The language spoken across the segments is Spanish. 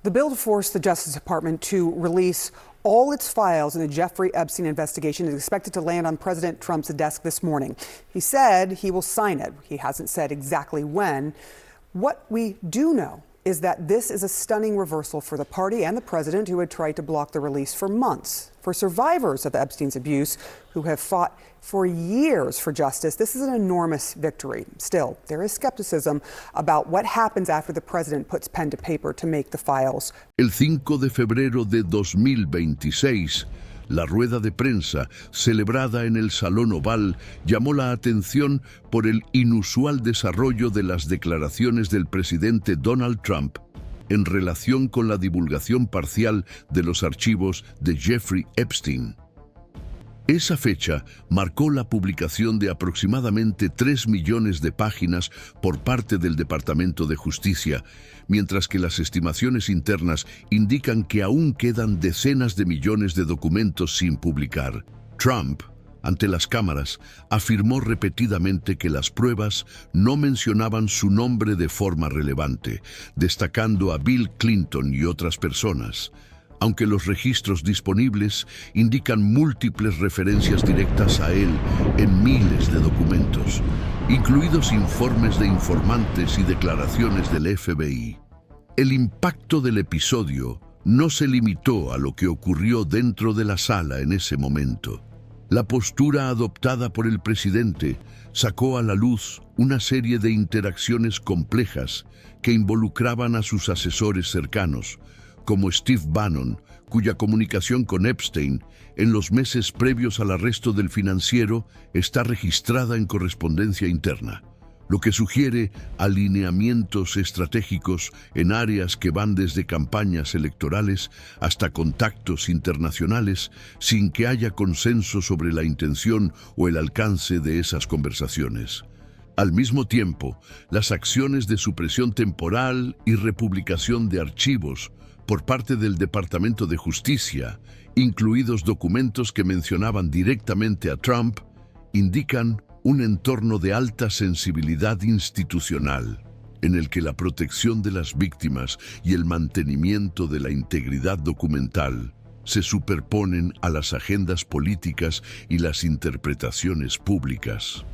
The bill to force the Justice Department to release all its files in the Jeffrey Epstein investigation is expected to land on President Trump's desk this morning. He said he will sign it. He hasn't said exactly when. What we do know is that this is a stunning reversal for the party and the president, who had tried to block the release for months. For survivors of Epstein's abuse, who have fought for years for justice, this is an enormous victory. Still, there is skepticism about what happens after the president puts pen to paper to make the files. El 5 de febrero de 2026, la rueda de prensa celebrada en el Salón Oval llamó la atención por el inusual desarrollo de las declaraciones del presidente Donald Trump en relación con la divulgación parcial de los archivos de Jeffrey Epstein. Esa fecha marcó la publicación de aproximadamente 3 millones de páginas por parte del Departamento de Justicia, mientras que las estimaciones internas indican que aún quedan decenas de millones de documentos sin publicar. Trump, ante las cámaras, afirmó repetidamente que las pruebas no mencionaban su nombre de forma relevante, destacando a Bill Clinton y otras personas, aunque los registros disponibles indican múltiples referencias directas a él en miles de documentos, incluidos informes de informantes y declaraciones del FBI. El impacto del episodio no se limitó a lo que ocurrió dentro de la sala en ese momento. La postura adoptada por el presidente sacó a la luz una serie de interacciones complejas que involucraban a sus asesores cercanos, como Steve Bannon, cuya comunicación con Epstein en los meses previos al arresto del financiero está registrada en correspondencia interna, lo que sugiere alineamientos estratégicos en áreas que van desde campañas electorales hasta contactos internacionales, sin que haya consenso sobre la intención o el alcance de esas conversaciones. Al mismo tiempo, las acciones de supresión temporal y republicación de archivos por parte del Departamento de Justicia, incluidos documentos que mencionaban directamente a Trump, indican un entorno de alta sensibilidad institucional, en el que la protección de las víctimas y el mantenimiento de la integridad documental se superponen a las agendas políticas y las interpretaciones públicas.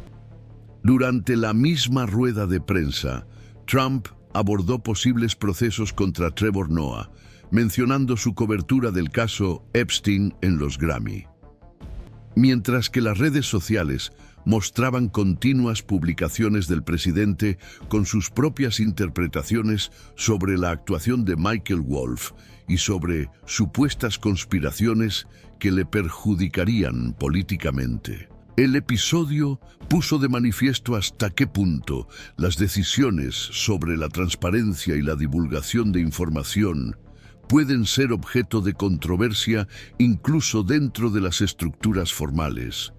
Durante la misma rueda de prensa, Trump abordó posibles procesos contra Trevor Noah, mencionando su cobertura del caso Epstein en los Grammy. Mientras que las redes sociales mostraban continuas publicaciones del presidente con sus propias interpretaciones sobre la actuación de Michael Wolff y sobre supuestas conspiraciones que le perjudicarían políticamente. El episodio puso de manifiesto hasta qué punto las decisiones sobre la transparencia y la divulgación de información pueden ser objeto de controversia incluso dentro de las estructuras formales,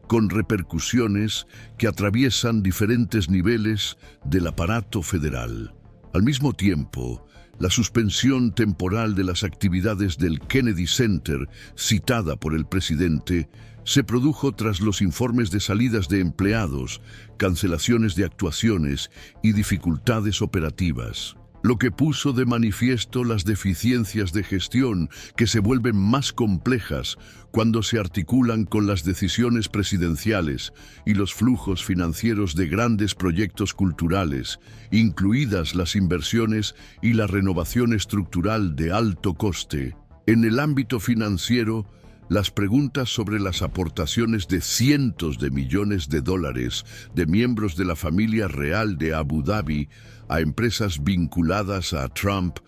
con repercusiones que atraviesan diferentes niveles del aparato federal. Al mismo tiempo, la suspensión temporal de las actividades del Kennedy Center, citada por el presidente, se produjo tras los informes de salidas de empleados, cancelaciones de actuaciones y dificultades operativas, lo que puso de manifiesto las deficiencias de gestión que se vuelven más complejas cuando se articulan con las decisiones presidenciales y los flujos financieros de grandes proyectos culturales, incluidas las inversiones y la renovación estructural de alto coste. En el ámbito financiero, las preguntas sobre las aportaciones de cientos de millones de dólares de miembros de la familia real de Abu Dhabi a empresas vinculadas a Trump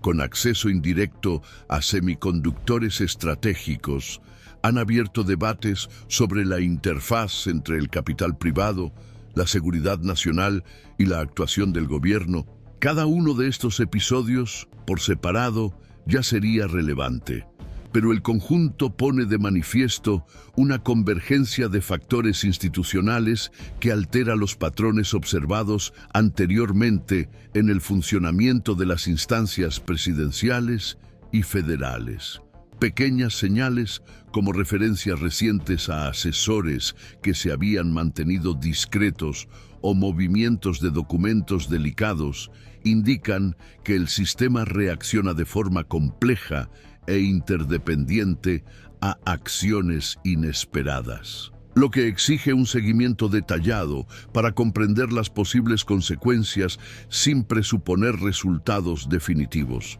con acceso indirecto a semiconductores estratégicos han abierto debates sobre la interfaz entre el capital privado, la seguridad nacional y la actuación del gobierno. Cada uno de estos episodios, por separado, ya sería relevante, pero el conjunto pone de manifiesto una convergencia de factores institucionales que altera los patrones observados anteriormente en el funcionamiento de las instancias presidenciales y federales. Pequeñas señales, como referencias recientes a asesores que se habían mantenido discretos o movimientos de documentos delicados, indican que el sistema reacciona de forma compleja e interdependiente a acciones inesperadas, lo que exige un seguimiento detallado para comprender las posibles consecuencias sin presuponer resultados definitivos.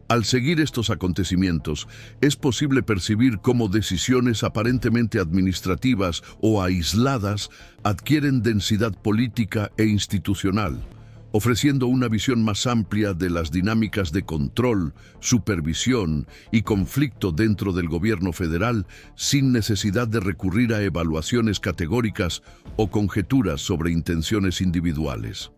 Al seguir estos acontecimientos, es posible percibir cómo decisiones aparentemente administrativas o aisladas adquieren densidad política e institucional, ofreciendo una visión más amplia de las dinámicas de control, supervisión y conflicto dentro del gobierno federal sin necesidad de recurrir a evaluaciones categóricas o conjeturas sobre intenciones individuales.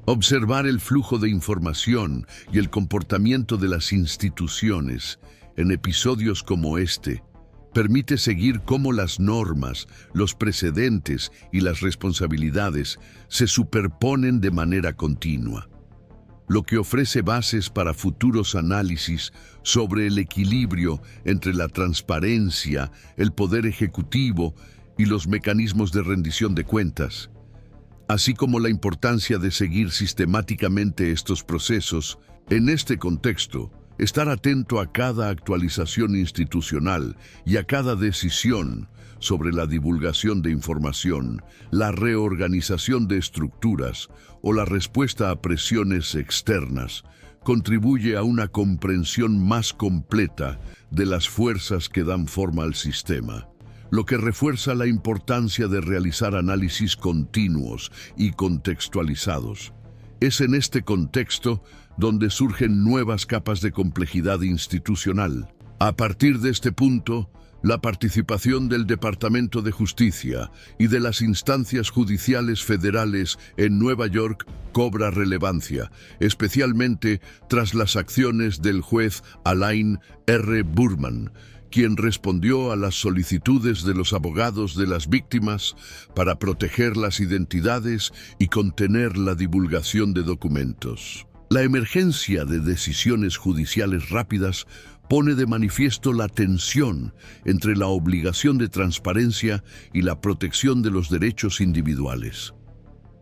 Observar el flujo de información y el comportamiento de las instituciones en episodios como este permite seguir cómo las normas, los precedentes y las responsabilidades se superponen de manera continua, lo que ofrece bases para futuros análisis sobre el equilibrio entre la transparencia, el poder ejecutivo y los mecanismos de rendición de cuentas, así como la importancia de seguir sistemáticamente estos procesos. En este contexto, estar atento a cada actualización institucional y a cada decisión sobre la divulgación de información, la reorganización de estructuras o la respuesta a presiones externas contribuye a una comprensión más completa de las fuerzas que dan forma al sistema, lo que refuerza la importancia de realizar análisis continuos y contextualizados. Es en este contexto donde surgen nuevas capas de complejidad institucional. A partir de este punto, la participación del Departamento de Justicia y de las instancias judiciales federales en Nueva York cobra relevancia, especialmente tras las acciones del juez Alain R. Berman, quien respondió a las solicitudes de los abogados de las víctimas para proteger las identidades y contener la divulgación de documentos. La emergencia de decisiones judiciales rápidas pone de manifiesto la tensión entre la obligación de transparencia y la protección de los derechos individuales,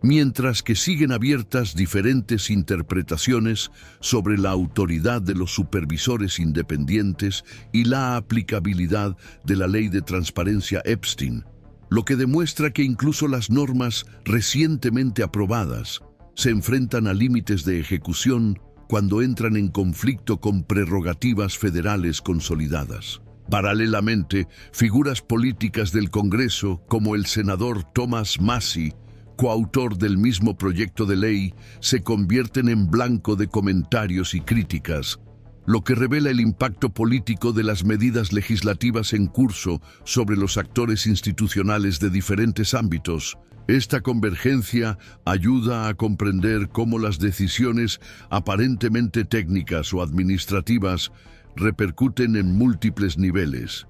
mientras que siguen abiertas diferentes interpretaciones sobre la autoridad de los supervisores independientes y la aplicabilidad de la ley de transparencia Epstein, lo que demuestra que incluso las normas recientemente aprobadas se enfrentan a límites de ejecución cuando entran en conflicto con prerrogativas federales consolidadas. Paralelamente, figuras políticas del Congreso, como el senador Thomas Massie, coautor del mismo proyecto de ley, se convierten en blanco de comentarios y críticas, lo que revela el impacto político de las medidas legislativas en curso sobre los actores institucionales de diferentes ámbitos. Esta convergencia ayuda a comprender cómo las decisiones aparentemente técnicas o administrativas repercuten en múltiples niveles,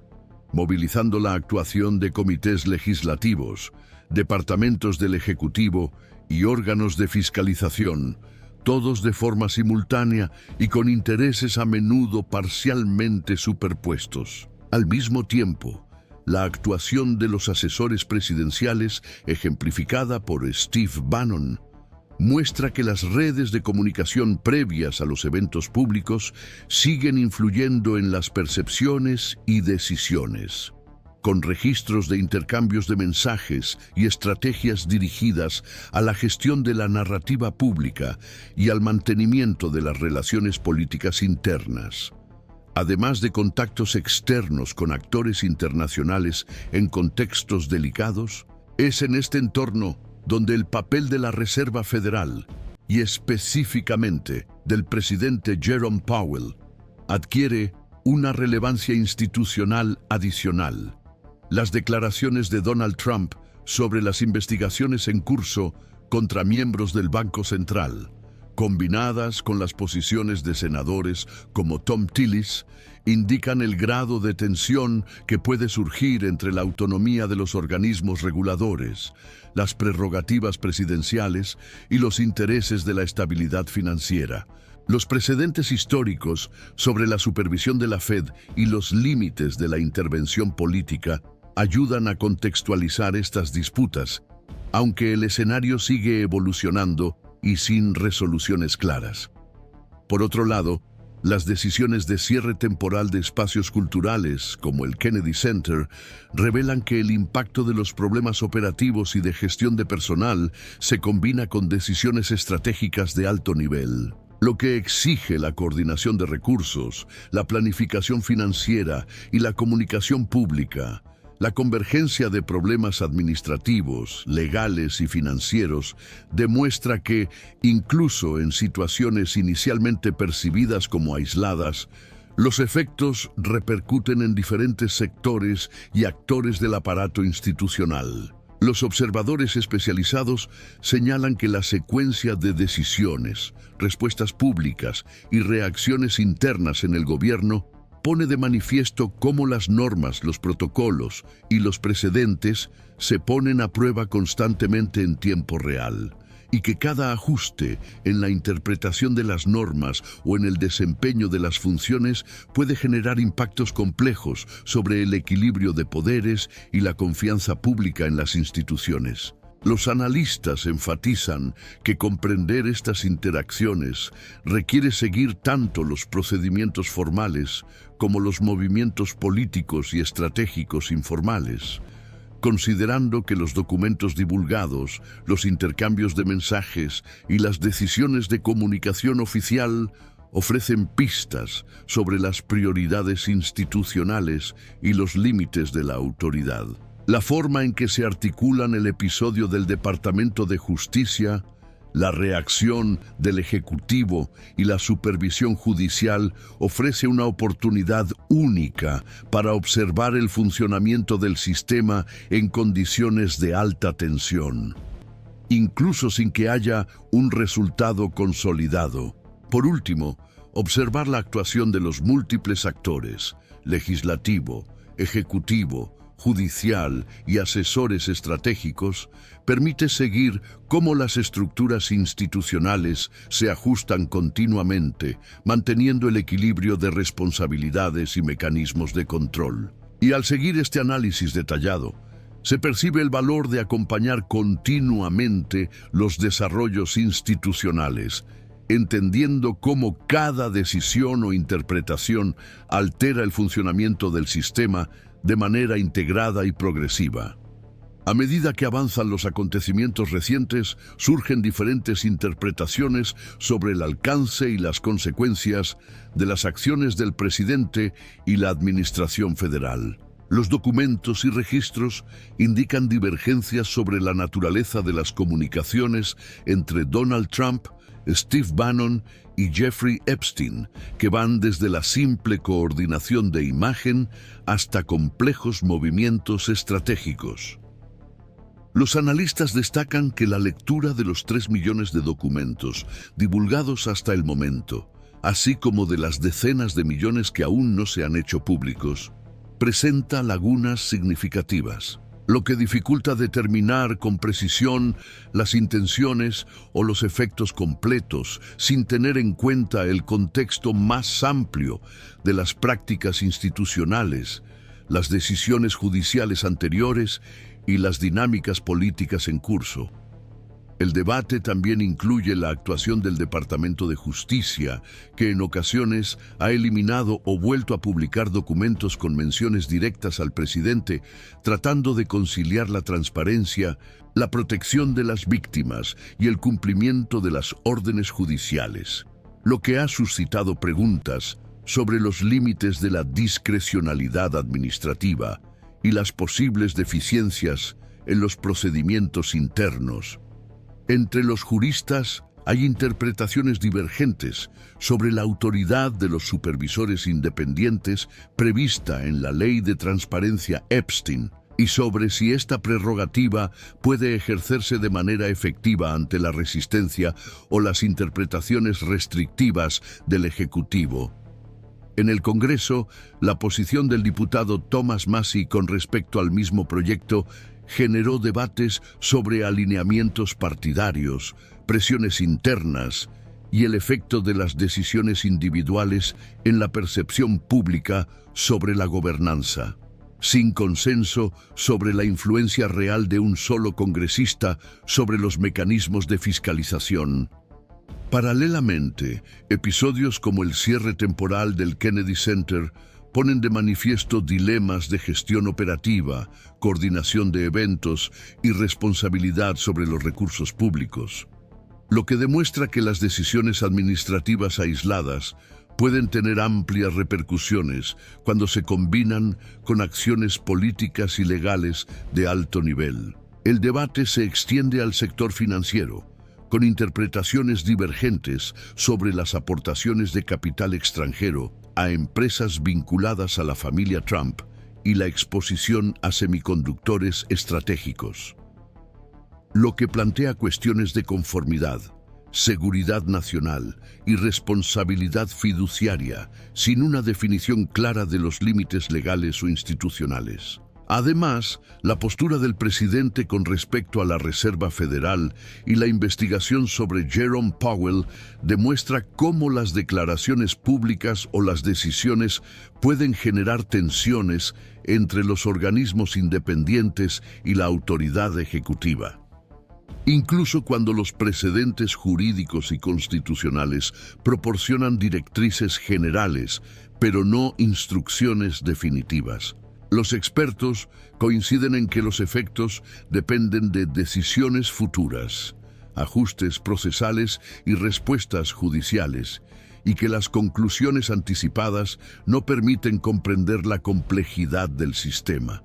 movilizando la actuación de comités legislativos, departamentos del Ejecutivo y órganos de fiscalización, todos de forma simultánea y con intereses a menudo parcialmente superpuestos. Al mismo tiempo, la actuación de los asesores presidenciales, ejemplificada por Steve Bannon, muestra que las redes de comunicación previas a los eventos públicos siguen influyendo en las percepciones y decisiones, con registros de intercambios de mensajes y estrategias dirigidas a la gestión de la narrativa pública y al mantenimiento de las relaciones políticas internas, además de contactos externos con actores internacionales en contextos delicados. Es en este entorno donde el papel de la Reserva Federal, y específicamente del presidente Jerome Powell, adquiere una relevancia institucional adicional. Las declaraciones de Donald Trump sobre las investigaciones en curso contra miembros del Banco Central, combinadas con las posiciones de senadores como Thom Tillis, indican el grado de tensión que puede surgir entre la autonomía de los organismos reguladores, las prerrogativas presidenciales y los intereses de la estabilidad financiera, Los precedentes históricos sobre la supervisión de la Fed y los límites de la intervención política ayudan a contextualizar estas disputas, aunque el escenario sigue evolucionando y sin resoluciones claras. Por otro lado, las decisiones de cierre temporal de espacios culturales, como el Kennedy Center, revelan que el impacto de los problemas operativos y de gestión de personal se combina con decisiones estratégicas de alto nivel, lo que exige la coordinación de recursos, la planificación financiera y la comunicación pública. La convergencia de problemas administrativos, legales y financieros demuestra que, incluso en situaciones inicialmente percibidas como aisladas, los efectos repercuten en diferentes sectores y actores del aparato institucional. Los observadores especializados señalan que la secuencia de decisiones, respuestas públicas y reacciones internas en el gobierno pone de manifiesto cómo las normas, los protocolos y los precedentes se ponen a prueba constantemente en tiempo real, y que cada ajuste en la interpretación de las normas o en el desempeño de las funciones puede generar impactos complejos sobre el equilibrio de poderes y la confianza pública en las instituciones. Los analistas enfatizan que comprender estas interacciones requiere seguir tanto los procedimientos formales como los movimientos políticos y estratégicos informales, considerando que los documentos divulgados, los intercambios de mensajes y las decisiones de comunicación oficial ofrecen pistas sobre las prioridades institucionales y los límites de la autoridad. La forma en que se articulan el episodio del Departamento de Justicia, la reacción del Ejecutivo y la supervisión judicial ofrece una oportunidad única para observar el funcionamiento del sistema en condiciones de alta tensión, incluso sin que haya un resultado consolidado. Por último, observar la actuación de los múltiples actores, legislativo, ejecutivo, judicial y asesores estratégicos, permite seguir cómo las estructuras institucionales se ajustan continuamente, manteniendo el equilibrio de responsabilidades y mecanismos de control. Y al seguir este análisis detallado, se percibe el valor de acompañar continuamente los desarrollos institucionales, entendiendo cómo cada decisión o interpretación altera el funcionamiento del sistema de manera integrada y progresiva. A medida que avanzan los acontecimientos recientes, surgen diferentes interpretaciones sobre el alcance y las consecuencias de las acciones del presidente y la administración federal. Los documentos y registros indican divergencias sobre la naturaleza de las comunicaciones entre Donald Trump, Steve Bannon y Jeffrey Epstein, que van desde la simple coordinación de imagen hasta complejos movimientos estratégicos. Los analistas destacan que la lectura de los 3 millones de documentos divulgados hasta el momento, así como de las decenas de millones que aún no se han hecho públicos, presenta lagunas significativas, lo que dificulta determinar con precisión las intenciones o los efectos completos sin tener en cuenta el contexto más amplio de las prácticas institucionales, las decisiones judiciales anteriores y las dinámicas políticas en curso. El debate también incluye la actuación del Departamento de Justicia, que en ocasiones ha eliminado o vuelto a publicar documentos con menciones directas al presidente, tratando de conciliar la transparencia, la protección de las víctimas y el cumplimiento de las órdenes judiciales, lo que ha suscitado preguntas sobre los límites de la discrecionalidad administrativa y las posibles deficiencias en los procedimientos internos. Entre los juristas hay interpretaciones divergentes sobre la autoridad de los supervisores independientes prevista en la Ley de Transparencia Epstein y sobre si esta prerrogativa puede ejercerse de manera efectiva ante la resistencia o las interpretaciones restrictivas del Ejecutivo. En el Congreso, la posición del diputado Thomas Massie con respecto al mismo proyecto generó debates sobre alineamientos partidarios, presiones internas y el efecto de las decisiones individuales en la percepción pública sobre la gobernanza, sin consenso sobre la influencia real de un solo congresista sobre los mecanismos de fiscalización. Paralelamente, episodios como el cierre temporal del Kennedy Center ponen de manifiesto dilemas de gestión operativa, coordinación de eventos y responsabilidad sobre los recursos públicos, lo que demuestra que las decisiones administrativas aisladas pueden tener amplias repercusiones cuando se combinan con acciones políticas y legales de alto nivel. El debate se extiende al sector financiero, con interpretaciones divergentes sobre las aportaciones de capital extranjero a empresas vinculadas a la familia Trump y la exposición a semiconductores estratégicos, lo que plantea cuestiones de conformidad, seguridad nacional y responsabilidad fiduciaria sin una definición clara de los límites legales o institucionales. Además, la postura del presidente con respecto a la Reserva Federal y la investigación sobre Jerome Powell demuestra cómo las declaraciones públicas o las decisiones pueden generar tensiones entre los organismos independientes y la autoridad ejecutiva. Incluso cuando los precedentes jurídicos y constitucionales proporcionan directrices generales, pero no instrucciones definitivas. Los expertos coinciden en que los efectos dependen de decisiones futuras, ajustes procesales y respuestas judiciales, y que las conclusiones anticipadas no permiten comprender la complejidad del sistema.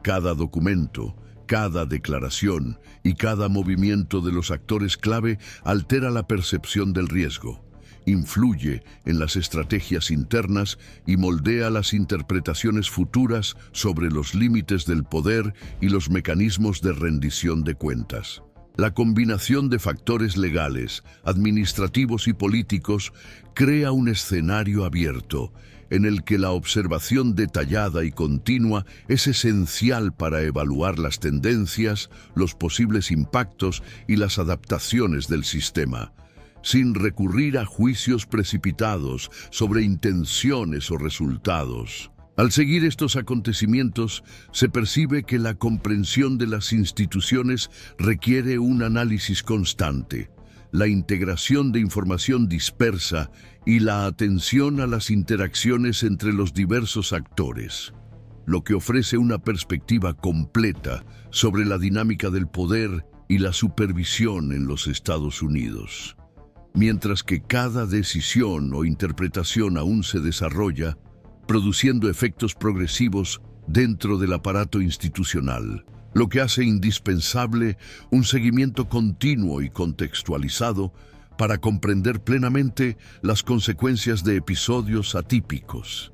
Cada documento, cada declaración y cada movimiento de los actores clave altera la percepción del riesgo, influye en las estrategias internas y moldea las interpretaciones futuras sobre los límites del poder y los mecanismos de rendición de cuentas. La combinación de factores legales, administrativos y políticos crea un escenario abierto en el que la observación detallada y continua es esencial para evaluar las tendencias, los posibles impactos y las adaptaciones del sistema, sin recurrir a juicios precipitados sobre intenciones o resultados. Al seguir estos acontecimientos, se percibe que la comprensión de las instituciones requiere un análisis constante, la integración de información dispersa y la atención a las interacciones entre los diversos actores, lo que ofrece una perspectiva completa sobre la dinámica del poder y la supervisión en los Estados Unidos. Mientras que cada decisión o interpretación aún se desarrolla, produciendo efectos progresivos dentro del aparato institucional, lo que hace indispensable un seguimiento continuo y contextualizado para comprender plenamente las consecuencias de episodios atípicos.